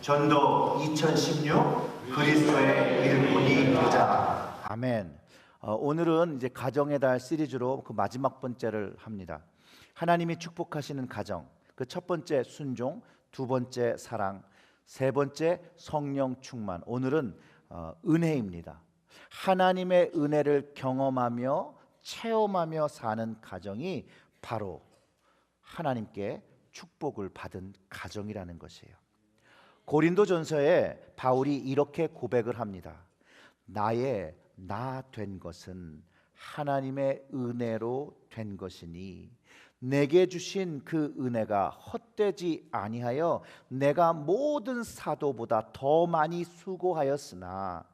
전도 2016 그리스도의 일꾼이 되자. 아멘. 오늘은 이제 가정의 달 시리즈로 그 마지막 번째를 합니다. 하나님이 축복하시는 가정. 그 첫 번째 순종, 두 번째 사랑, 세 번째 성령 충만. 오늘은 은혜입니다. 하나님의 은혜를 경험하며 체험하며 사는 가정이 바로 하나님께 축복을 받은 가정이라는 것이에요. 고린도전서에 바울이 이렇게 고백을 합니다. 나의 나 된 것은 하나님의 은혜로 된 것이니 내게 주신 그 은혜가 헛되지 아니하여 내가 모든 사도보다 더 많이 수고하였으나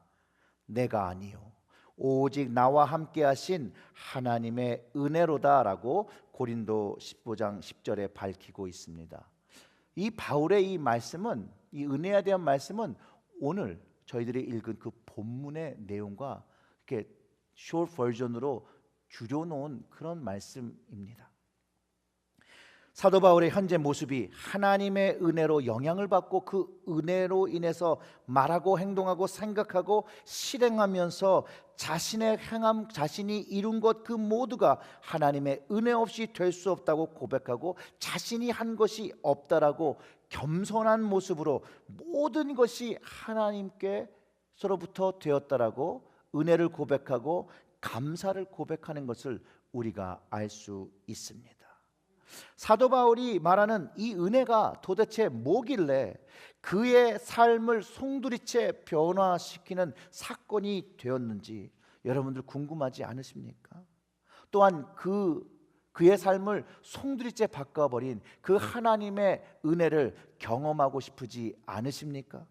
내가 아니요 오직 나와 함께 하신 하나님의 은혜로다라고 고린도 15장 10절에 밝히고 있습니다. 이 바울의 이 말씀은, 이 은혜에 대한 말씀은 오늘 저희들이 읽은 그 본문의 내용과 이렇게 short 버전으로 줄여놓은 그런 말씀입니다. 사도 바울의 현재 모습이 하나님의 은혜로 영향을 받고 그 은혜로 인해서 말하고 행동하고 생각하고 실행하면서 자신의 행함, 자신이 이룬 것 그 모두가 하나님의 은혜 없이 될 수 없다고 고백하고 자신이 한 것이 없다라고 겸손한 모습으로 모든 것이 하나님께서로부터 되었다라고 은혜를 고백하고 감사를 고백하는 것을 우리가 알 수 있습니다. 사도 바울이 말하는 이 은혜가 도대체 뭐길래 그의 삶을 송두리째 변화시키는 사건이 되었는지 여러분들 궁금하지 않으십니까? 또한 그의 삶을 송두리째 바꿔버린 그 하나님의 은혜를 경험하고 싶으지 않으십니까?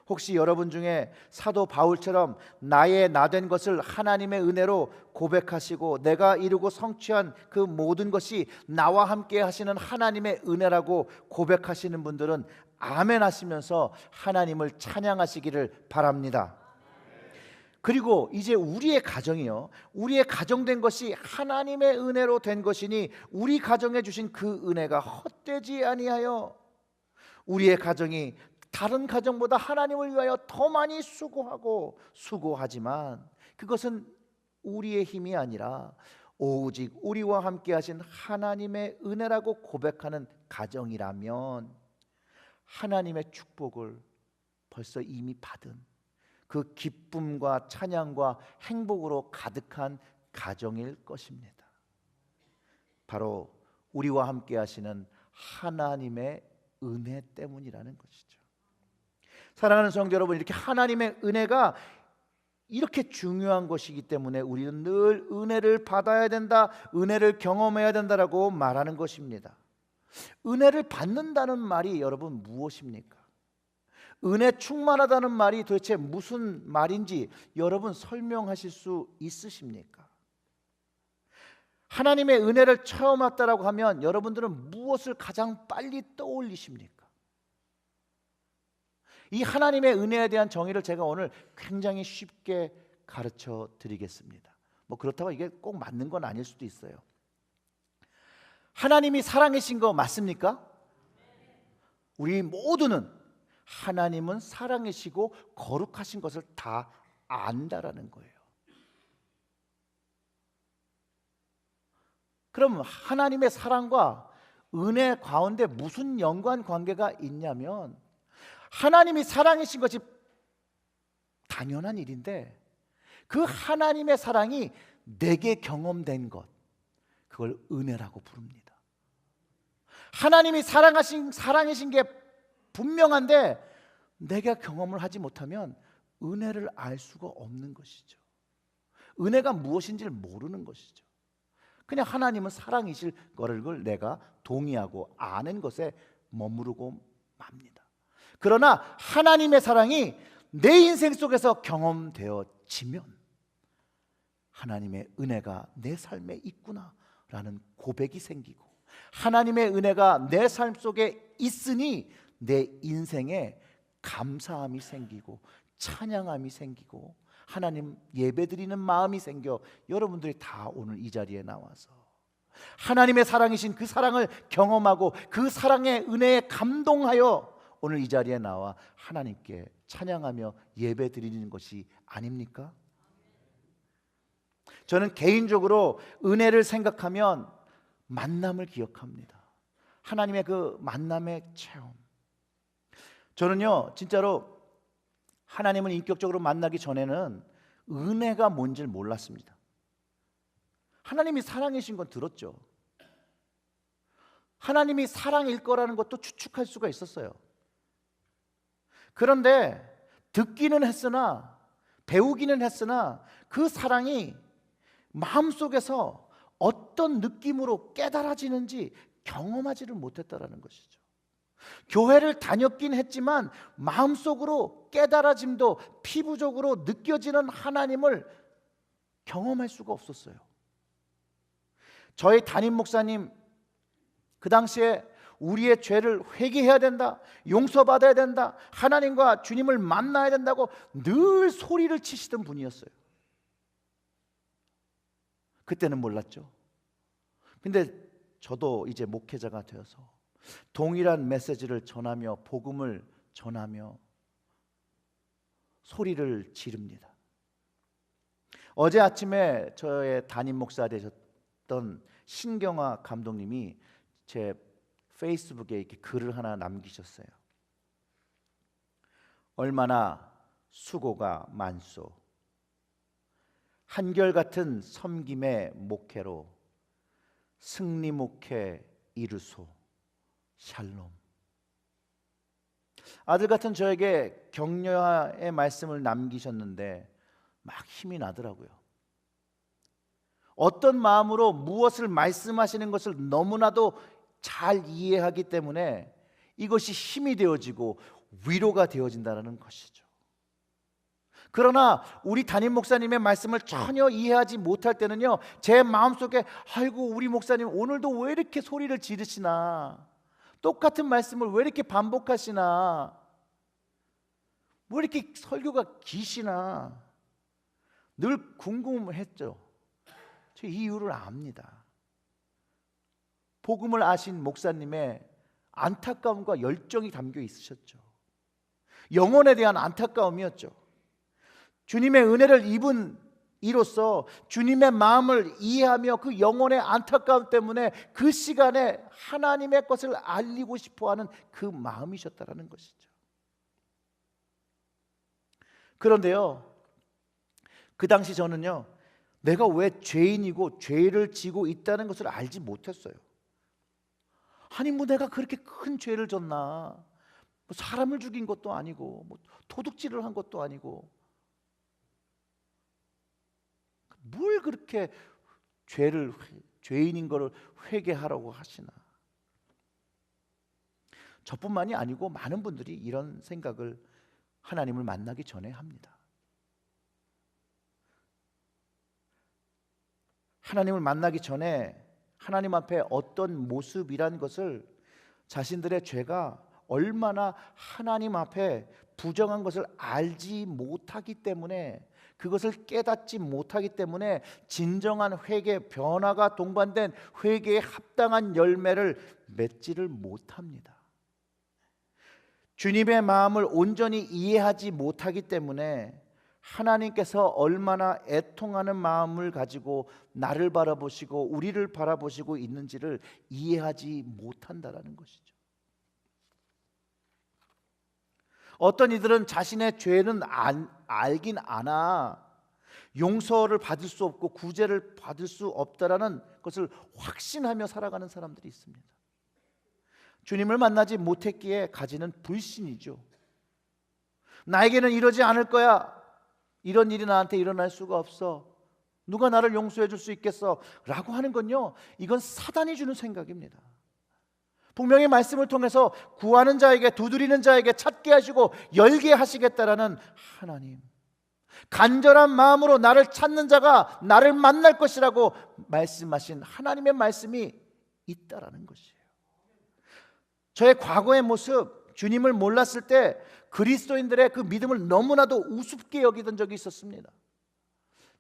혹시 여러분 중에 사도 바울처럼 나의 나 된 것을 하나님의 은혜로 고백하시고 내가 이루고 성취한 그 모든 것이 나와 함께 하시는 하나님의 은혜라고 고백하시는 분들은 아멘 하시면서 하나님을 찬양하시기를 바랍니다. 그리고 이제 우리의 가정이요, 우리의 가정된 것이 하나님의 은혜로 된 것이니 우리 가정에 주신 그 은혜가 헛되지 아니하여 우리의 가정이 다른 가정보다 하나님을 위하여 더 많이 수고하지만 그것은 우리의 힘이 아니라 오직 우리와 함께 하신 하나님의 은혜라고 고백하는 가정이라면 하나님의 축복을 벌써 이미 받은 그 기쁨과 찬양과 행복으로 가득한 가정일 것입니다. 바로 우리와 함께 하시는 하나님의 은혜 때문이라는 것이죠. 사랑하는 성도 여러분, 이렇게 하나님의 은혜가 이렇게 중요한 것이기 때문에 우리는 늘 은혜를 받아야 된다, 은혜를 경험해야 된다라고 말하는 것입니다. 은혜를 받는다는 말이 여러분 무엇입니까? 은혜 충만하다는 말이 도대체 무슨 말인지 여러분 설명하실 수 있으십니까? 하나님의 은혜를 체험했다라고 하면 여러분들은 무엇을 가장 빨리 떠올리십니까? 이 하나님의 은혜에 대한 정의를 제가 오늘 굉장히 쉽게 가르쳐 드리겠습니다. 뭐 그렇다고 이게 꼭 맞는 건 아닐 수도 있어요. 하나님이 사랑이신 거 맞습니까? 우리 모두는 하나님은 사랑이시고 거룩하신 것을 다 안다라는 거예요. 그럼 하나님의 사랑과 은혜 가운데 무슨 연관 관계가 있냐면 하나님이 사랑이신 것이 당연한 일인데 그 하나님의 사랑이 내게 경험된 것, 그걸 은혜라고 부릅니다. 하나님이 사랑이신 게 분명한데 내가 경험을 하지 못하면 은혜를 알 수가 없는 것이죠. 은혜가 무엇인지를 모르는 것이죠. 그냥 하나님은 사랑이실 거를 내가 동의하고 아는 것에 머무르고 맙니다. 그러나 하나님의 사랑이 내 인생 속에서 경험되어지면 하나님의 은혜가 내 삶에 있구나라는 고백이 생기고 하나님의 은혜가 내 삶 속에 있으니 내 인생에 감사함이 생기고 찬양함이 생기고 하나님 예배드리는 마음이 생겨 여러분들이 다 오늘 이 자리에 나와서 하나님의 사랑이신 그 사랑을 경험하고 그 사랑의 은혜에 감동하여 오늘 이 자리에 나와 하나님께 찬양하며 예배 드리는 것이 아닙니까? 저는 개인적으로 은혜를 생각하면 만남을 기억합니다. 하나님의 그 만남의 체험. 저는요 진짜로 하나님을 인격적으로 만나기 전에는 은혜가 뭔지를 몰랐습니다. 하나님이 사랑이신 건 들었죠. 하나님이 사랑일 거라는 것도 추측할 수가 있었어요. 그런데 듣기는 했으나 배우기는 했으나 그 사랑이 마음속에서 어떤 느낌으로 깨달아지는지 경험하지를 못했다라는 것이죠. 교회를 다녔긴 했지만 마음속으로 깨달아짐도 피부적으로 느껴지는 하나님을 경험할 수가 없었어요. 저희 담임 목사님 그 당시에 우리의 죄를 회개해야 된다, 용서받아야 된다, 하나님과 주님을 만나야 된다고 늘 소리를 치시던 분이었어요. 그때는 몰랐죠. 근데 저도 이제 목회자가 되어서 동일한 메시지를 전하며 복음을 전하며 소리를 지릅니다. 어제 아침에 저의 담임 목사 되셨던 신경화 감독님이 제 페이스북에 이렇게 글을 하나 남기셨어요. 얼마나 수고가 많소. 한결같은 섬김의 목회로 승리 목회 이루소. 샬롬. 아들 같은 저에게 격려의 말씀을 남기셨는데 막 힘이 나더라고요. 어떤 마음으로 무엇을 말씀하시는 것을 너무나도 잘 이해하기 때문에 이것이 힘이 되어지고 위로가 되어진다는 것이죠. 그러나 우리 담임 목사님의 말씀을 전혀 이해하지 못할 때는요, 제 마음속에 아이고 우리 목사님 오늘도 왜 이렇게 소리를 지르시나, 똑같은 말씀을 왜 이렇게 반복하시나, 왜 이렇게 설교가 기시나 늘 궁금했죠. 저 이유를 압니다. 복음을 아신 목사님의 안타까움과 열정이 담겨 있으셨죠. 영혼에 대한 안타까움이었죠. 주님의 은혜를 입은 이로써 주님의 마음을 이해하며 그 영혼의 안타까움 때문에 그 시간에 하나님의 것을 알리고 싶어하는 그 마음이셨다라는 것이죠. 그런데요, 그 당시 저는요, 내가 왜 죄인이고 죄를 지고 있다는 것을 알지 못했어요. 아니 뭐 내가 그렇게 큰 죄를 졌나, 뭐 사람을 죽인 것도 아니고 뭐 도둑질을 한 것도 아니고 뭘 그렇게 죄인인 거를 회개하라고 하시나. 저뿐만이 아니고 많은 분들이 이런 생각을 하나님을 만나기 전에 합니다. 하나님을 만나기 전에 하나님 앞에 어떤 모습이란 것을, 자신들의 죄가 얼마나 하나님 앞에 부정한 것을 알지 못하기 때문에, 그것을 깨닫지 못하기 때문에 진정한 회개, 변화가 동반된 회개에 합당한 열매를 맺지를 못합니다. 주님의 마음을 온전히 이해하지 못하기 때문에 하나님께서 얼마나 애통하는 마음을 가지고 나를 바라보시고 우리를 바라보시고 있는지를 이해하지 못한다라는 것이죠. 어떤 이들은 자신의 죄는 알긴 아나 용서를 받을 수 없고 구제를 받을 수 없다라는 것을 확신하며 살아가는 사람들이 있습니다. 주님을 만나지 못했기에 가지는 불신이죠. 나에게는 이러지 않을 거야, 이런 일이 나한테 일어날 수가 없어, 누가 나를 용서해 줄 수 있겠어 라고 하는 건요, 이건 사단이 주는 생각입니다. 분명히 말씀을 통해서 구하는 자에게, 두드리는 자에게 찾게 하시고 열게 하시겠다라는 하나님, 간절한 마음으로 나를 찾는 자가 나를 만날 것이라고 말씀하신 하나님의 말씀이 있다라는 것이에요. 저의 과거의 모습, 주님을 몰랐을 때 그리스도인들의 그 믿음을 너무나도 우습게 여기던 적이 있었습니다.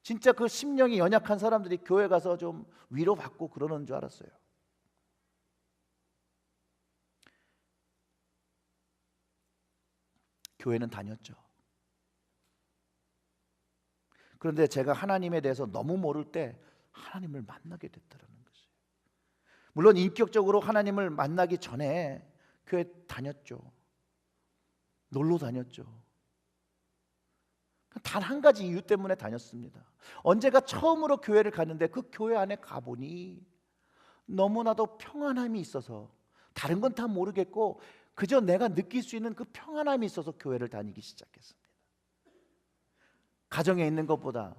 진짜 그 심령이 연약한 사람들이 교회 가서 좀 위로받고 그러는 줄 알았어요. 교회는 다녔죠. 그런데 제가 하나님에 대해서 너무 모를 때 하나님을 만나게 됐다는 것이에요. 물론 인격적으로 하나님을 만나기 전에 교회 다녔죠. 놀러 다녔죠. 단 한 가지 이유 때문에 다녔습니다. 언제가 처음으로 교회를 갔는데 그 교회 안에 가보니 너무나도 평안함이 있어서, 다른 건 다 모르겠고 그저 내가 느낄 수 있는 그 평안함이 있어서 교회를 다니기 시작했습니다. 가정에 있는 것보다,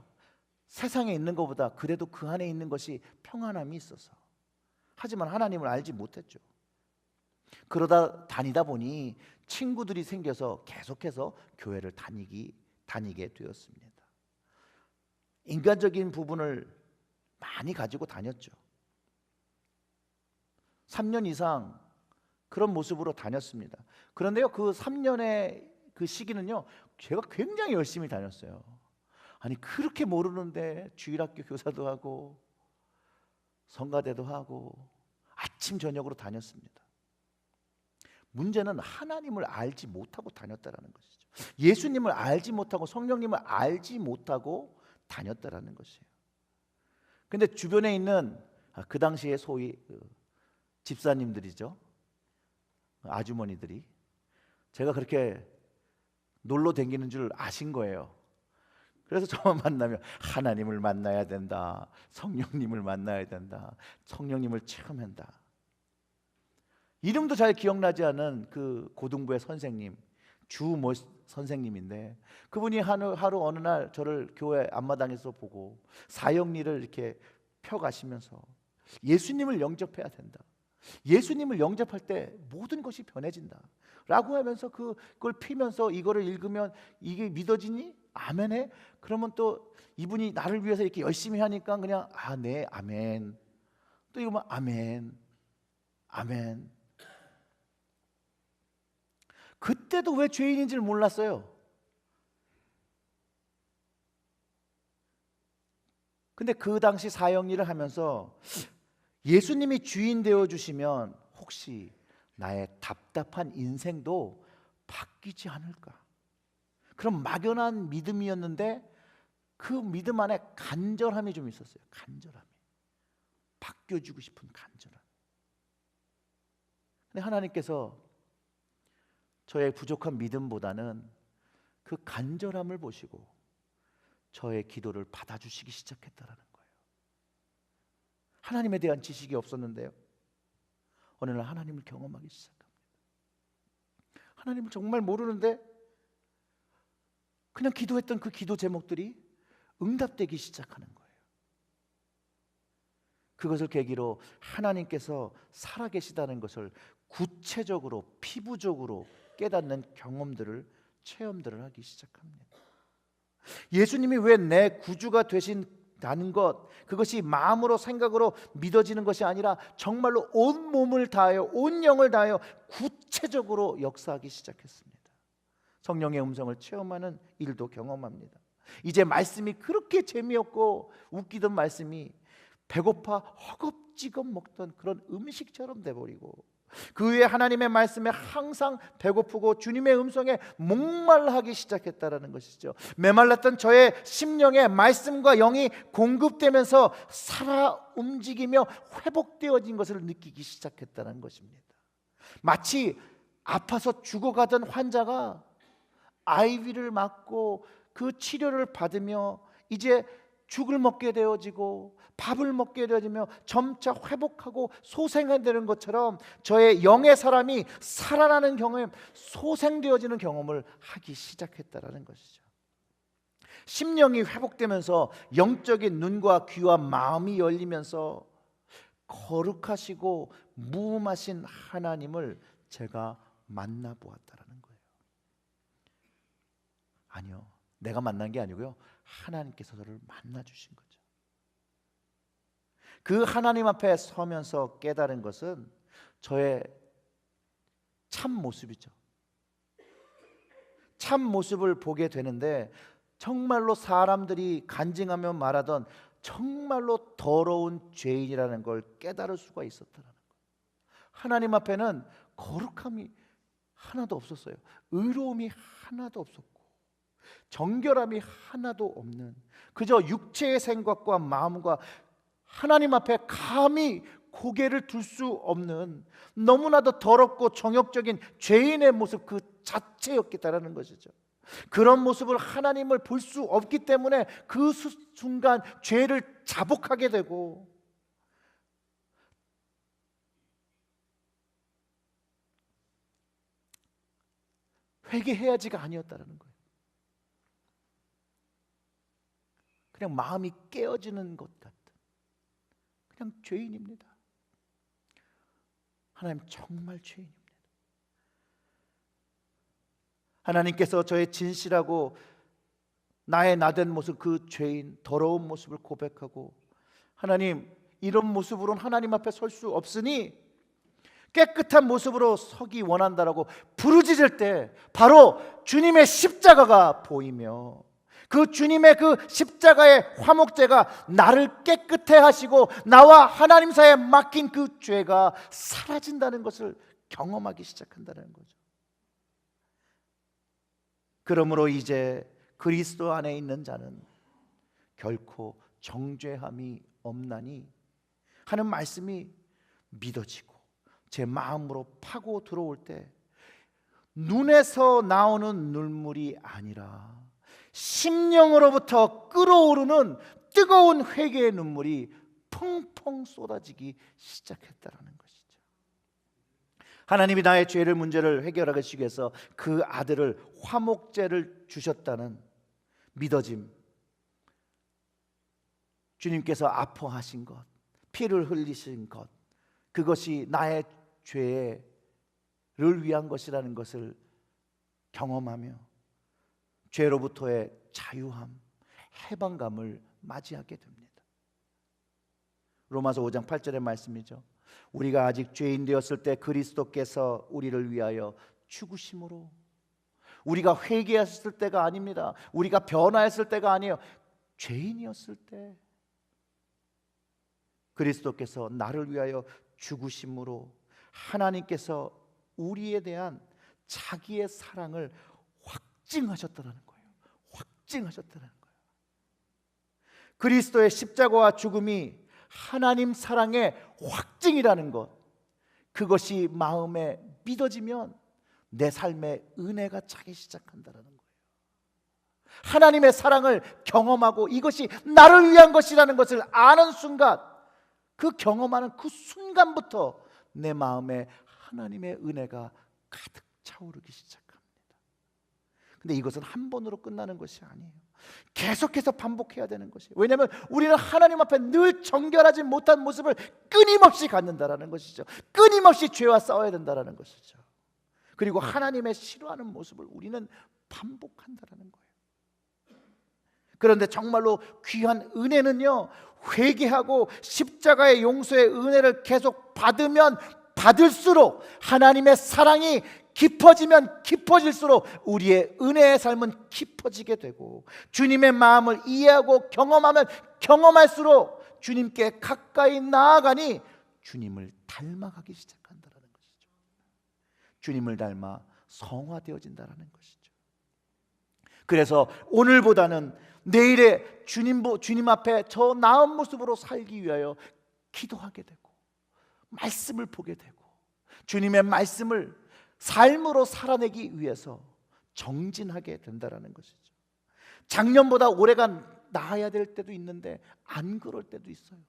세상에 있는 것보다 그래도 그 안에 있는 것이 평안함이 있어서. 하지만 하나님을 알지 못했죠. 그러다 다니다 보니 친구들이 생겨서 계속해서 교회를 다니게 되었습니다. 인간적인 부분을 많이 가지고 다녔죠. 3년 이상 그런 모습으로 다녔습니다. 그런데요, 그 3년의 그 시기는요, 제가 굉장히 열심히 다녔어요. 아니, 그렇게 모르는데 주일학교 교사도 하고 성가대도 하고 아침 저녁으로 다녔습니다. 문제는 하나님을 알지 못하고 다녔다라는 것이죠. 예수님을 알지 못하고 성령님을 알지 못하고 다녔다라는 것이에요. 근데 주변에 있는 그 당시에 소위 집사님들이죠, 아주머니들이 제가 그렇게 놀러 다니는 줄 아신 거예요. 그래서 저만 만나면 하나님을 만나야 된다, 성령님을 만나야 된다, 성령님을 체험한다. 이름도 잘 기억나지 않은 그 고등부의 선생님, 주모 선생님인데 그분이 하루 어느 날 저를 교회 앞마당에서 보고 사형리를 이렇게 펴가시면서 예수님을 영접해야 된다, 예수님을 영접할 때 모든 것이 변해진다 라고 하면서 그걸 피면서 이거를 읽으면 이게 믿어지니? 아멘해? 그러면 또 이분이 나를 위해서 이렇게 열심히 하니까 그냥 네, 아멘. 또 이거면 아멘, 아멘. 그때도 왜 죄인인지를 몰랐어요. 근데 그 당시 사형리를 하면서 예수님이 주인 되어 주시면 혹시 나의 답답한 인생도 바뀌지 않을까? 그런 막연한 믿음이었는데 그 믿음 안에 간절함이 좀 있었어요. 간절함이, 바뀌어주고 싶은 간절함. 근데 하나님께서 저의 부족한 믿음보다는 그 간절함을 보시고 저의 기도를 받아주시기 시작했다라는 거예요. 하나님에 대한 지식이 없었는데요, 어느 날 하나님을 경험하기 시작합니다. 하나님을 정말 모르는데 그냥 기도했던 그 기도 제목들이 응답되기 시작하는 거예요. 그것을 계기로 하나님께서 살아계시다는 것을 구체적으로, 피부적으로 깨닫는 경험들을, 체험들을 하기 시작합니다. 예수님이 왜 내 구주가 되신다는 것, 그것이 마음으로 생각으로 믿어지는 것이 아니라 정말로 온 몸을 다하여, 온 영을 다하여 구체적으로 역사하기 시작했습니다. 성령의 음성을 체험하는 일도 경험합니다. 이제 말씀이 그렇게 재미없고 웃기던 말씀이 배고파 허겁지겁 먹던 그런 음식처럼 돼버리고, 그 위에 하나님의 말씀에 항상 배고프고 주님의 음성에 목말라하기 시작했다라는 것이죠. 메말랐던 저의 심령에 말씀과 영이 공급되면서 살아 움직이며 회복되어진 것을 느끼기 시작했다는 것입니다. 마치 아파서 죽어가던 환자가 아이비를 맞고 그 치료를 받으며 이제 죽을 먹게 되어지고 밥을 먹게 되어지며 점차 회복하고 소생되는 것처럼 저의 영의 사람이 살아나는 경험, 소생되어지는 경험을 하기 시작했다라는 것이죠. 심령이 회복되면서 영적인 눈과 귀와 마음이 열리면서 거룩하시고 무음하신 하나님을 제가 만나보았다라는 거예요. 아니요, 내가 만난 게 아니고요, 하나님께서 저를 만나주신 거죠. 그 하나님 앞에 서면서 깨달은 것은 저의 참 모습이죠. 참 모습을 보게 되는데 정말로 사람들이 간증하며 말하던 정말로 더러운 죄인이라는 걸 깨달을 수가 있었다는 거예요. 하나님 앞에는 거룩함이 하나도 없었어요. 의로움이 하나도 없었고 정결함이 하나도 없는, 그저 육체의 생각과 마음과 하나님 앞에 감히 고개를 둘 수 없는 너무나도 더럽고 정욕적인 죄인의 모습 그 자체였겠다라는 것이죠. 그런 모습을 하나님을 볼 수 없기 때문에 그 순간 죄를 자복하게 되고 회개해야지가 아니었다라는 거예요. 그냥 마음이 깨어지는 것 같은 그냥 죄인입니다. 하나님 정말 죄인입니다. 하나님께서 저의 진실하고 나의 나된 모습, 그 죄인 더러운 모습을 고백하고, 하나님 이런 모습으로는 하나님 앞에 설 수 없으니 깨끗한 모습으로 서기 원한다라고 부르짖을 때 바로 주님의 십자가가 보이며, 그 주님의 그 십자가의 화목제가 나를 깨끗해 하시고 나와 하나님 사이에 막힌 그 죄가 사라진다는 것을 경험하기 시작한다는 거죠. 그러므로 이제 그리스도 안에 있는 자는 결코 정죄함이 없나니 하는 말씀이 믿어지고 제 마음으로 파고 들어올 때 눈에서 나오는 눈물이 아니라 심령으로부터 끓어오르는 뜨거운 회개의 눈물이 펑펑 쏟아지기 시작했다라는 것이죠. 하나님이 나의 죄를 문제를 해결하기 위해서 그 아들을 화목제를 주셨다는 믿어짐, 주님께서 아파하신 것, 피를 흘리신 것, 그것이 나의 죄를 위한 것이라는 것을 경험하며 죄로부터의 자유함, 해방감을 맞이하게 됩니다. 로마서 5장 8절의 말씀이죠. 우리가 아직 죄인 되었을 때 그리스도께서 우리를 위하여 죽으심으로, 우리가 회개했을 때가 아닙니다. 우리가 변화했을 때가 아니에요. 죄인이었을 때 그리스도께서 나를 위하여 죽으심으로 하나님께서 우리에 대한 자기의 사랑을 확증하셨다는 거예요. 확증하셨다는 거예요. 그리스도의 십자가와 죽음이 하나님 사랑의 확증이라는 것, 그것이 마음에 믿어지면 내 삶에 은혜가 차기 시작한다는 거예요. 하나님의 사랑을 경험하고 이것이 나를 위한 것이라는 것을 아는 순간, 그 경험하는 그 순간부터 내 마음에 하나님의 은혜가 가득 차오르기 시작합니다. 근데 이것은 한 번으로 끝나는 것이 아니에요. 계속해서 반복해야 되는 것이에요. 왜냐하면 우리는 하나님 앞에 늘 정결하지 못한 모습을 끊임없이 갖는다라는 것이죠. 끊임없이 죄와 싸워야 된다라는 것이죠. 그리고 하나님의 싫어하는 모습을 우리는 반복한다라는 거예요. 그런데 정말로 귀한 은혜는요, 회개하고 십자가의 용서의 은혜를 계속 받으면 받을수록, 하나님의 사랑이 깊어지면 깊어질수록 우리의 은혜의 삶은 깊어지게 되고, 주님의 마음을 이해하고 경험하면 경험할수록 주님께 가까이 나아가니 주님을 닮아가기 시작한다는 것이죠. 주님을 닮아 성화되어진다는 것이죠. 그래서 오늘보다는 내일의 주님 앞에 저 나은 모습으로 살기 위하여 기도하게 되고, 말씀을 보게 되고, 주님의 말씀을 삶으로 살아내기 위해서 정진하게 된다는 것이죠. 작년보다 올해가 나아야 될 때도 있는데 안 그럴 때도 있어요.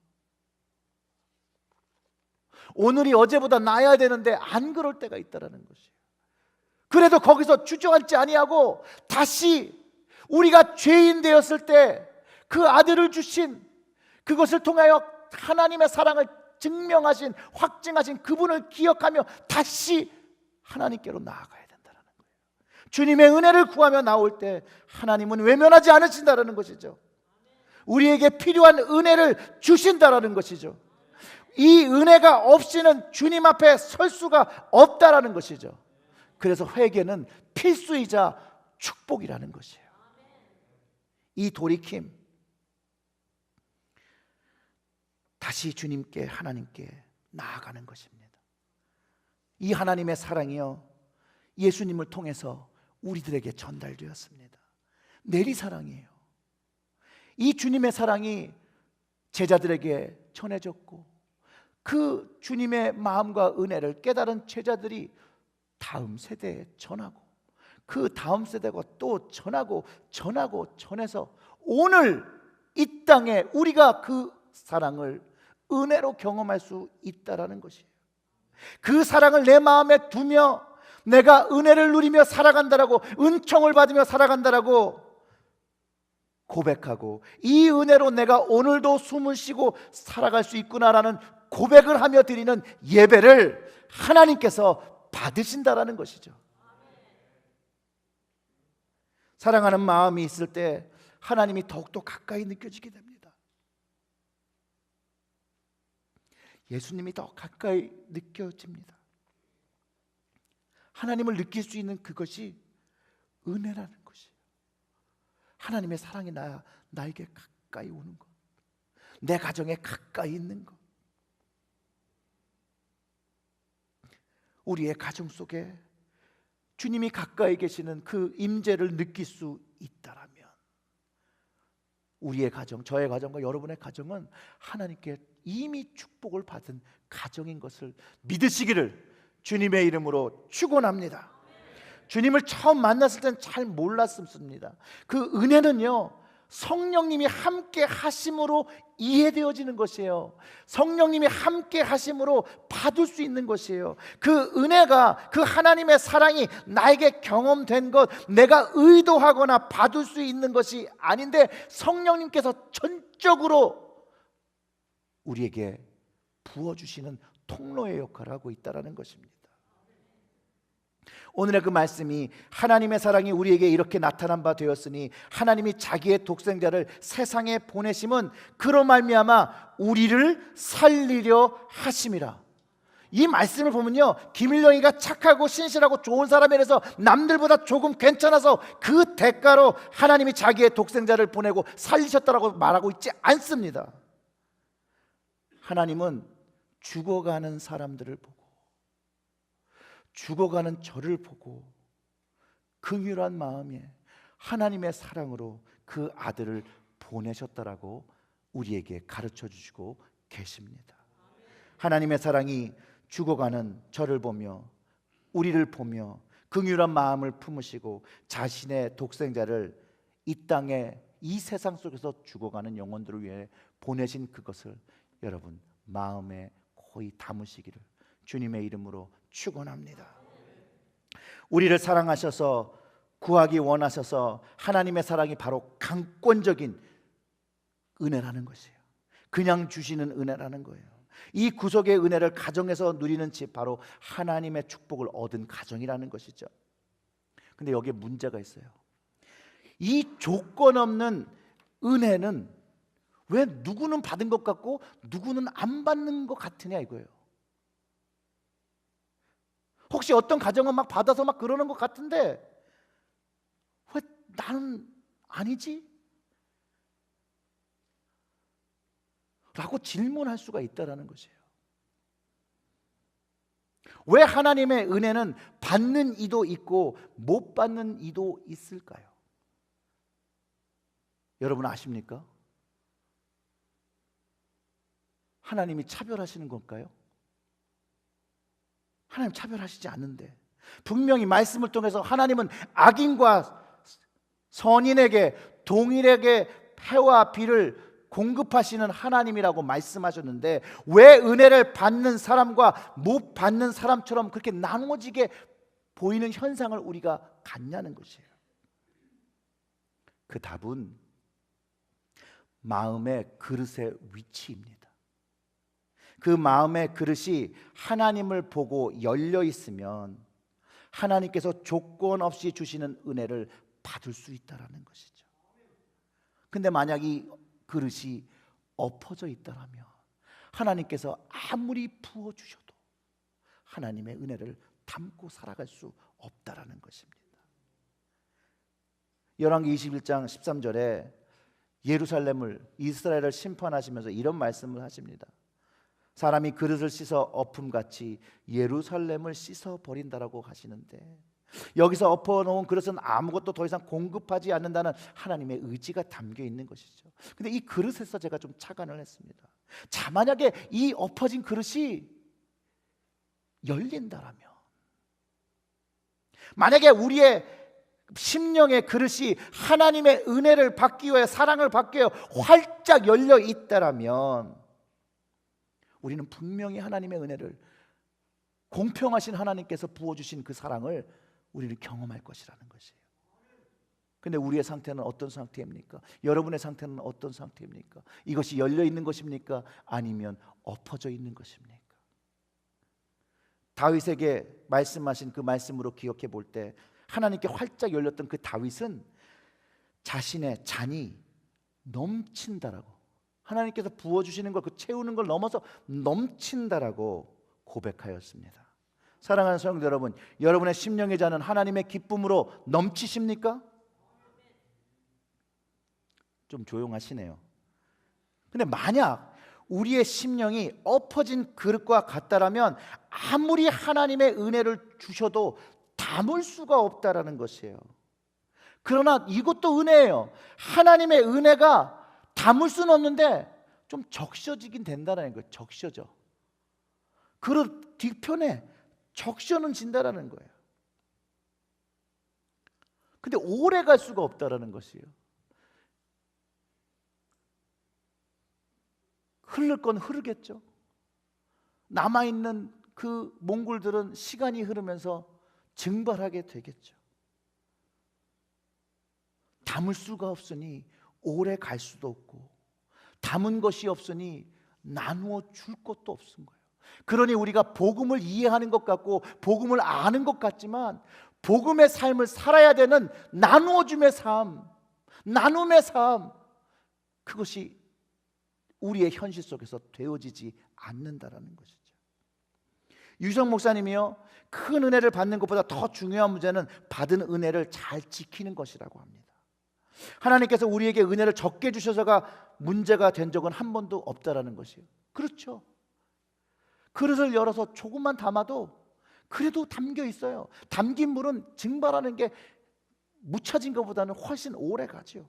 오늘이 어제보다 나아야 되는데 안 그럴 때가 있다는 것이에요. 그래도 거기서 주저앉지 아니하고 다시 우리가 죄인 되었을 때 그 아들을 주신, 그것을 통하여 하나님의 사랑을 증명하신, 확증하신 그분을 기억하며 다시 하나님께로 나아가야 된다는 거예요. 주님의 은혜를 구하며 나올 때 하나님은 외면하지 않으신다는 것이죠. 우리에게 필요한 은혜를 주신다는 것이죠. 이 은혜가 없이는 주님 앞에 설 수가 없다는 것이죠. 그래서 회개는 필수이자 축복이라는 것이에요. 이 돌이킴, 다시 주님께, 하나님께 나아가는 것입니다. 이 하나님의 사랑이요, 예수님을 통해서 우리들에게 전달되었습니다. 내리사랑이에요. 이 주님의 사랑이 제자들에게 전해졌고 그 주님의 마음과 은혜를 깨달은 제자들이 다음 세대에 전하고 그 다음 세대가 또 전하고 전해서 오늘 이 땅에 우리가 그 사랑을 은혜로 경험할 수 있다라는 것이에요. 그 사랑을 내 마음에 두며 내가 은혜를 누리며 살아간다라고, 은총을 받으며 살아간다라고 고백하고 이 은혜로 내가 오늘도 숨을 쉬고 살아갈 수 있구나라는 고백을 하며 드리는 예배를 하나님께서 받으신다라는 것이죠. 사랑하는 마음이 있을 때 하나님이 더욱더 가까이 느껴지게 됩니다. 예수님이 더 가까이 느껴집니다. 하나님을 느낄 수 있는 그것이 은혜라는 것이에요. 하나님의 사랑이 나에게 가까이 오는 것, 내 가정에 가까이 있는 것, 우리의 가정 속에 주님이 가까이 계시는 그 임재를 느낄 수 있다라면 우리의 가정, 저의 가정과 여러분의 가정은 하나님께 이미 축복을 받은 가정인 것을 믿으시기를 주님의 이름으로 축원합니다. 주님을 처음 만났을 때는 잘 몰랐습니다. 그 은혜는요, 성령님이 함께 하심으로 이해되어지는 것이에요. 성령님이 함께 하심으로 받을 수 있는 것이에요. 그 은혜가, 그 하나님의 사랑이 나에게 경험된 것, 내가 의도하거나 받을 수 있는 것이 아닌데 성령님께서 전적으로 우리에게 부어주시는 통로의 역할을 하고 있다는 것입니다. 오늘의 그 말씀이 하나님의 사랑이 우리에게 이렇게 나타난 바 되었으니 하나님이 자기의 독생자를 세상에 보내심은 그로 말미암아 우리를 살리려 하심이라. 이 말씀을 보면요, 김일영이가 착하고 신실하고 좋은 사람이라서 남들보다 조금 괜찮아서 그 대가로 하나님이 자기의 독생자를 보내고 살리셨다라고 말하고 있지 않습니다. 하나님은 죽어가는 사람들을 보고 죽어가는 저를 보고 긍휼한 마음에 하나님의 사랑으로 그 아들을 보내셨다라고 우리에게 가르쳐 주시고 계십니다. 하나님의 사랑이 죽어가는 저를 보며 우리를 보며 긍휼한 마음을 품으시고 자신의 독생자를 이 땅에 이 세상 속에서 죽어가는 영혼들을 위해 보내신 그것을 여러분 마음에 거의 담으시기를 주님의 이름으로 축원합니다. 우리를 사랑하셔서 구하기 원하셔서 하나님의 사랑이 바로 강권적인 은혜라는 것이에요. 그냥 주시는 은혜라는 거예요. 이 구속의 은혜를 가정에서 누리는 집, 바로 하나님의 축복을 얻은 가정이라는 것이죠. 근데 여기에 문제가 있어요. 이 조건 없는 은혜는 왜 누구는 받은 것 같고 누구는 안 받는 것 같으냐 이거예요. 혹시 어떤 가정은 막 받아서 막 그러는 것 같은데 왜 나는 아니지? 라고 질문할 수가 있다는 것이에요. 왜 하나님의 은혜는 받는 이도 있고 못 받는 이도 있을까요? 여러분 아십니까? 하나님이 차별하시는 걸까요? 하나님 차별하시지 않는데 분명히 말씀을 통해서 하나님은 악인과 선인에게 동일하게 해와 비를 공급하시는 하나님이라고 말씀하셨는데 왜 은혜를 받는 사람과 못 받는 사람처럼 그렇게 나눠지게 보이는 현상을 우리가 갖냐는 것이에요. 그 답은 마음의 그릇의 위치입니다. 그 마음의 그릇이 하나님을 보고 열려 있으면 하나님께서 조건 없이 주시는 은혜를 받을 수 있다라는 것이죠. 근데 만약 이 그릇이 엎어져 있다라면 하나님께서 아무리 부어 주셔도 하나님의 은혜를 담고 살아갈 수 없다라는 것입니다. 열왕기 21장 13절에 예루살렘을 이스라엘을 심판하시면서 이런 말씀을 하십니다. 사람이 그릇을 씻어 엎음같이 예루살렘을 씻어 버린다라고 하시는데 여기서 엎어놓은 그릇은 아무것도 더 이상 공급하지 않는다는 하나님의 의지가 담겨 있는 것이죠. 근데 이 그릇에서 제가 좀 착안을 했습니다. 자, 만약에 이 엎어진 그릇이 열린다라면, 만약에 우리의 심령의 그릇이 하나님의 은혜를 받기 위해, 사랑을 받기 위해 활짝 열려 있다라면, 우리는 분명히 하나님의 은혜를, 공평하신 하나님께서 부어주신 그 사랑을 우리는 경험할 것이라는 것이에요. 근데 우리의 상태는 어떤 상태입니까? 여러분의 상태는 어떤 상태입니까? 이것이 열려 있는 것입니까? 아니면 엎어져 있는 것입니까? 다윗에게 말씀하신 그 말씀으로 기억해 볼 때, 하나님께 활짝 열렸던 그 다윗은 자신의 잔이 넘친다라고, 하나님께서 부어주시는 걸, 그 채우는 걸 넘어서 넘친다라고 고백하였습니다. 사랑하는 성도 여러분, 여러분의 심령의 잔은 하나님의 기쁨으로 넘치십니까? 좀 조용하시네요. 근데 만약 우리의 심령이 엎어진 그릇과 같다라면 아무리 하나님의 은혜를 주셔도 담을 수가 없다라는 것이에요. 그러나 이것도 은혜예요. 하나님의 은혜가 담을 수는 없는데 좀 적셔지긴 된다는 거예요. 적셔져. 그릇 뒤편에 적셔는 진다라는 거예요. 근데 오래 갈 수가 없다라는 것이에요. 흐를 건 흐르겠죠. 남아있는 그 몽골들은 시간이 흐르면서 증발하게 되겠죠. 담을 수가 없으니 오래 갈 수도 없고, 담은 것이 없으니 나누어 줄 것도 없은 거예요. 그러니 우리가 복음을 이해하는 것 같고 복음을 아는 것 같지만, 복음의 삶을 살아야 되는 나누어줌의 삶, 나눔의 삶, 그것이 우리의 현실 속에서 되어지지 않는다라는 것이죠. 유성 목사님이요, 큰 은혜를 받는 것보다 더 중요한 문제는 받은 은혜를 잘 지키는 것이라고 합니다. 하나님께서 우리에게 은혜를 적게 주셔서가 문제가 된 적은 한 번도 없다라는 것이에요. 그렇죠. 그릇을 열어서 조금만 담아도 그래도 담겨 있어요. 담긴 물은 증발하는 게 묻혀진 것보다는 훨씬 오래 가죠.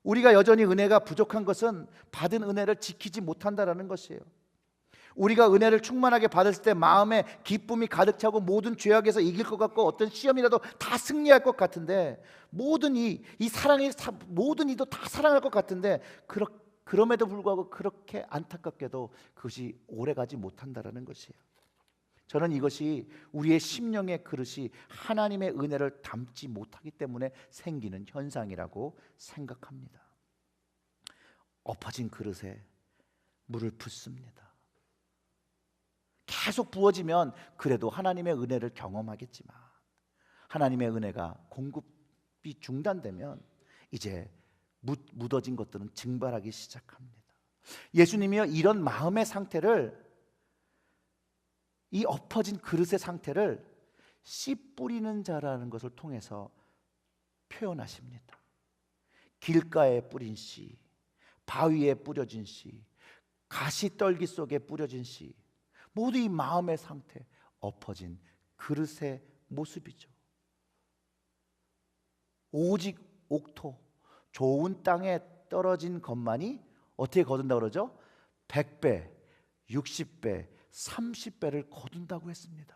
우리가 여전히 은혜가 부족한 것은 받은 은혜를 지키지 못한다라는 것이에요. 우리가 은혜를 충만하게 받았을 때 마음에 기쁨이 가득 차고 모든 죄악에서 이길 것 같고 어떤 시험이라도 다 승리할 것 같은데, 모든 이 사랑이 모든 이도 다 사랑할 것 같은데, 그럼에도 불구하고 그렇게 안타깝게도 그것이 오래가지 못한다라는 것이에요. 저는 이것이 우리의 심령의 그릇이 하나님의 은혜를 담지 못하기 때문에 생기는 현상이라고 생각합니다. 엎어진 그릇에 물을 붓습니다. 계속 부어지면 그래도 하나님의 은혜를 경험하겠지만, 하나님의 은혜가 공급이 중단되면 이제 묻어진 것들은 증발하기 시작합니다. 예수님이요, 이런 마음의 상태를, 이 엎어진 그릇의 상태를 씨 뿌리는 자라는 것을 통해서 표현하십니다. 길가에 뿌린 씨, 바위에 뿌려진 씨, 가시떨기 속에 뿌려진 씨, 모두 이 마음의 상태, 엎어진 그릇의 모습이죠. 오직 옥토, 좋은 땅에 떨어진 것만이 어떻게 거둔다고 그러죠? 100배, 60배, 30배를 거둔다고 했습니다.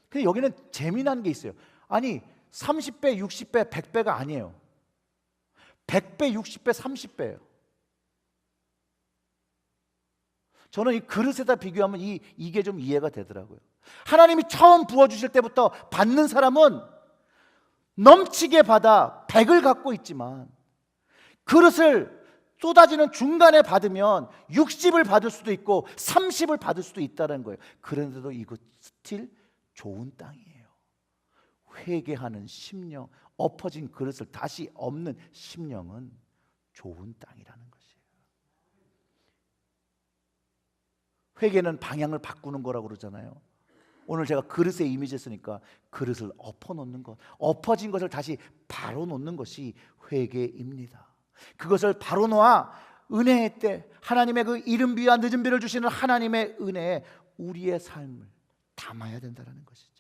근데 여기는 재미난 게 있어요. 아니 30배, 60배, 100배가 아니에요. 100배, 60배, 30배예요. 저는 이 그릇에다 비교하면 이게 좀 이해가 되더라고요. 하나님이 처음 부어주실 때부터 받는 사람은 넘치게 받아 100을 갖고 있지만, 그릇을 쏟아지는 중간에 받으면 60을 받을 수도 있고 30을 받을 수도 있다는 거예요. 그런데도 이거 스틸 좋은 땅이에요. 회개하는 심령, 엎어진 그릇을 다시 엎는 심령은 좋은 땅이라는 것이에요. 회개는 방향을 바꾸는 거라고 그러잖아요. 오늘 제가 그릇에 이미지 했으니까 그릇을 엎어놓는 것, 엎어진 것을 다시 바로 놓는 것이 회개입니다. 그것을 바로 놓아 은혜의 때 하나님의 그 이른 비와 늦은 비를 주시는 하나님의 은혜에 우리의 삶을 담아야 된다는 것이죠.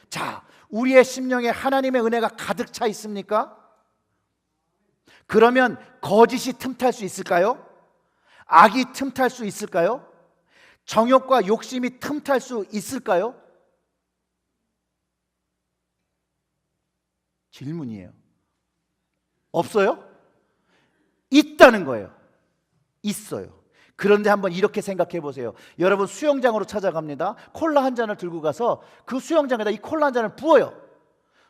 자, 우리의 심령에 하나님의 은혜가 가득 차 있습니까? 그러면 거짓이 틈탈 수 있을까요? 악이 틈탈 수 있을까요? 정욕과 욕심이 틈탈 수 있을까요? 질문이에요. 없어요? 있다는 거예요. 있어요. 그런데 한번 이렇게 생각해 보세요. 여러분 수영장으로 찾아갑니다. 콜라 한 잔을 들고 가서 그 수영장에다 이 콜라 한 잔을 부어요.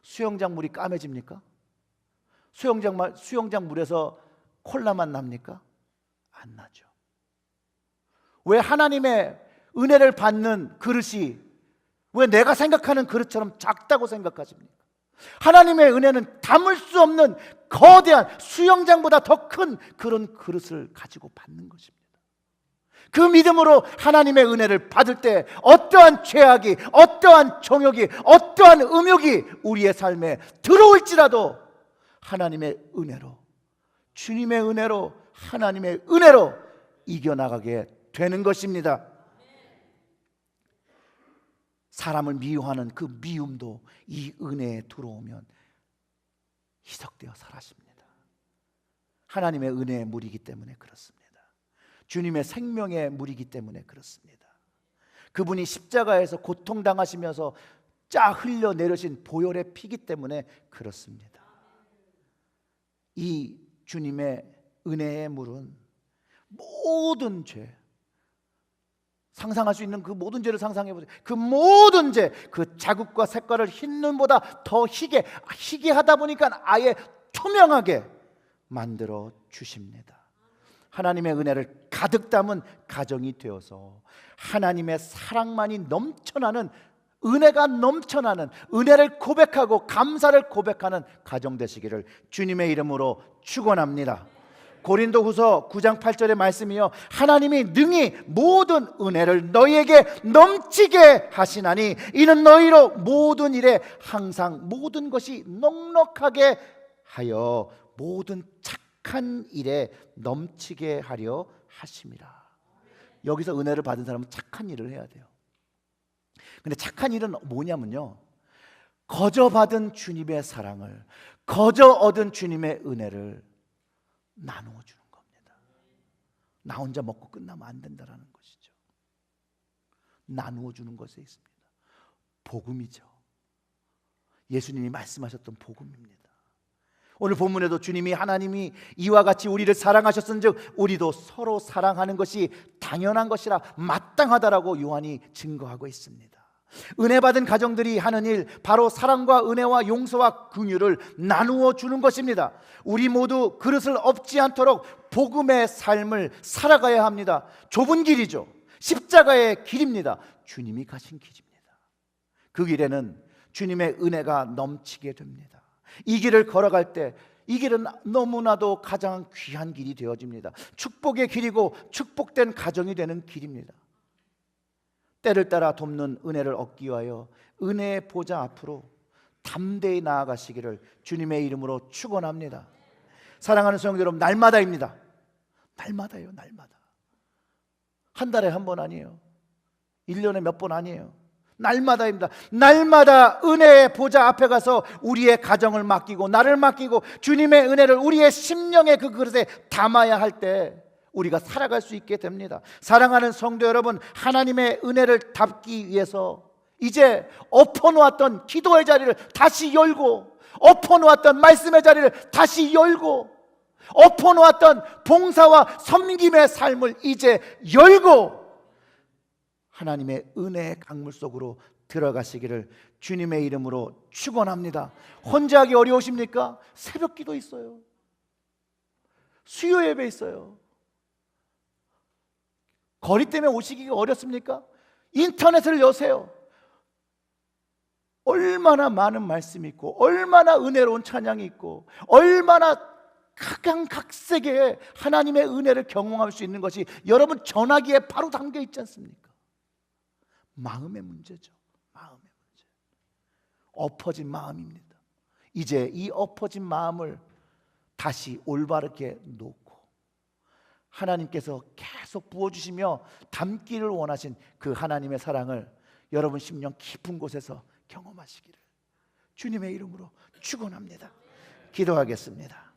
수영장 물이 까매집니까? 수영장 물에서 콜라만 납니까? 안 나죠. 왜 하나님의 은혜를 받는 그릇이 왜 내가 생각하는 그릇처럼 작다고 생각하십니까? 하나님의 은혜는 담을 수 없는 거대한 수영장보다 더 큰 그런 그릇을 가지고 받는 것입니다. 그 믿음으로 하나님의 은혜를 받을 때 어떠한 죄악이, 어떠한 정욕이, 어떠한 음욕이 우리의 삶에 들어올지라도 하나님의 은혜로, 주님의 은혜로, 하나님의 은혜로 이겨나가게 되는 것입니다. 사람을 미워하는 그 미움도 이 은혜에 들어오면 희석되어 사라집니다. 하나님의 은혜의 물이기 때문에 그렇습니다. 주님의 생명의 물이기 때문에 그렇습니다. 그분이 십자가에서 고통당하시면서 짜 흘려내려진 보혈의 피기 때문에 그렇습니다. 이 주님의 은혜의 물은 모든 죄, 상상할 수 있는 그 모든 죄를 상상해 보세요. 그 모든 죄, 그 자국과 색깔을 흰 눈보다 더 희게 하다 보니까 아예 투명하게 만들어 주십니다. 하나님의 은혜를 가득 담은 가정이 되어서 하나님의 사랑만이 넘쳐나는, 은혜가 넘쳐나는, 은혜를 고백하고 감사를 고백하는 가정 되시기를 주님의 이름으로 축원합니다. 고린도후서 9장 8절의 말씀이요, 하나님이 능히 모든 은혜를 너희에게 넘치게 하시나니 이는 너희로 모든 일에 항상 모든 것이 넉넉하게 하여 모든 착한 일에 넘치게 하려 하심이라. 여기서 은혜를 받은 사람은 착한 일을 해야 돼요. 근데 착한 일은 뭐냐면요, 거저 받은 주님의 사랑을, 거저 얻은 주님의 은혜를 나누어 주는 겁니다. 나 혼자 먹고 끝나면 안 된다라는 것이죠. 나누어 주는 것에 있습니다. 복음이죠. 예수님이 말씀하셨던 복음입니다. 오늘 본문에도 주님이, 하나님이 이와 같이 우리를 사랑하셨은즉 우리도 서로 사랑하는 것이 당연한 것이라 마땅하다라고 요한이 증거하고 있습니다. 은혜 받은 가정들이 하는 일, 바로 사랑과 은혜와 용서와 긍휼을 나누어 주는 것입니다. 우리 모두 그릇을 엎지 않도록 복음의 삶을 살아가야 합니다. 좁은 길이죠. 십자가의 길입니다. 주님이 가신 길입니다. 그 길에는 주님의 은혜가 넘치게 됩니다. 이 길을 걸어갈 때 이 길은 너무나도 가장 귀한 길이 되어집니다. 축복의 길이고 축복된 가정이 되는 길입니다. 때를 따라 돕는 은혜를 얻기 위하여 은혜의 보좌 앞으로 담대히 나아가시기를 주님의 이름으로 축원합니다. 사랑하는 성도 여러분, 날마다입니다. 날마다예요. 날마다. 한 달에 한 번 아니에요. 1년에 몇 번 아니에요. 날마다입니다. 날마다 은혜의 보좌 앞에 가서 우리의 가정을 맡기고 나를 맡기고 주님의 은혜를 우리의 심령의 그 그릇에 담아야 할 때 우리가 살아갈 수 있게 됩니다. 사랑하는 성도 여러분, 하나님의 은혜를 담기 위해서 이제 엎어놓았던 기도의 자리를 다시 열고, 엎어놓았던 말씀의 자리를 다시 열고, 엎어놓았던 봉사와 섬김의 삶을 이제 열고 하나님의 은혜의 강물 속으로 들어가시기를 주님의 이름으로 축원합니다. 혼자 하기 어려우십니까? 새벽 기도 있어요. 수요 예배 있어요. 거리 때문에 오시기가 어렵습니까? 인터넷을 여세요. 얼마나 많은 말씀이 있고, 얼마나 은혜로운 찬양이 있고, 얼마나 각양각색의 하나님의 은혜를 경험할 수 있는 것이 여러분 전화기에 바로 담겨 있지 않습니까? 마음의 문제죠. 마음의 문제. 엎어진 마음입니다. 이제 이 엎어진 마음을 다시 올바르게 놓고 하나님께서 계속 부어주시며 담기를 원하신 그 하나님의 사랑을 여러분 심령 깊은 곳에서 경험하시기를 주님의 이름으로 축원합니다. 기도하겠습니다.